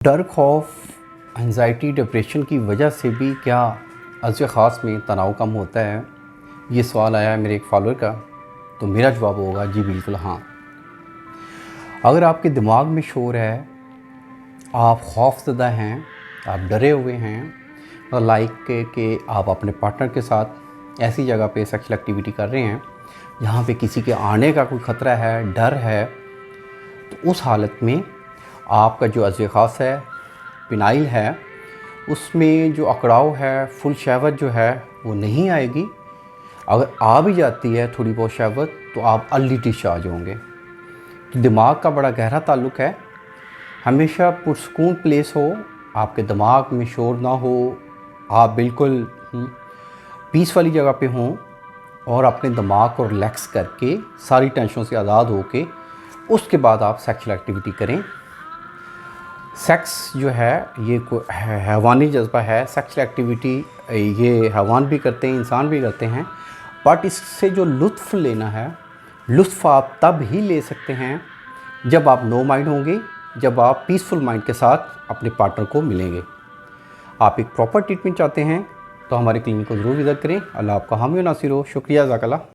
डर, खौफ, anxiety, depression की वजह से भी क्या अज़्ज़े ख़ास में तनाव कम होता है? ये सवाल आया है मेरे एक फॉलोअर का, तो मेरा जवाब होगा जी बिल्कुल हाँ। अगर आपके दिमाग में शोर है, आप खौफज़दा हैं, आप डरे हुए हैं, लाइक कि आप अपने पार्टनर के साथ ऐसी जगह पे सेक्सुअल एक्टिविटी कर रहे हैं जहाँ पे किसी के आने का कोई ख़तरा है, डर है, तो उस हालत में आपका जो अज़्ज़े ख़ास है, पिनाइल है, उसमें जो अकड़ाव है, फुल शहवत जो है वो नहीं आएगी। अगर आ भी जाती है थोड़ी बहुत शहवत तो आप अर्ली डिस्चार्ज होंगे। तो दिमाग का बड़ा गहरा ताल्लुक़ है। हमेशा पुरसकून प्लेस हो, आपके दिमाग में शोर ना हो, आप बिल्कुल पीस वाली जगह पे हों और अपने दिमाग को रिलैक्स करके सारी टेंशनों से आज़ाद होके उसके बाद आप सेक्सुअल एक्टिविटी करें। सेक्स जो है ये हैवानी जज्बा है। सेक्सुअल एक्टिविटी ये हैवान भी करते हैं, इंसान भी करते हैं, बट इससे जो लुत्फ़ लेना है, लुत्फ़ आप तब ही ले सकते हैं जब आप नो माइंड होंगे, जब आप पीसफुल माइंड के साथ अपने पार्टनर को मिलेंगे। आप एक प्रॉपर ट्रीटमेंट चाहते हैं तो हमारे क्लिनिक को ज़रूर विज़िट करें। अल्लाह आपका हामी व नासिर हो। शुक्रिया, जज़ाकल्लाह।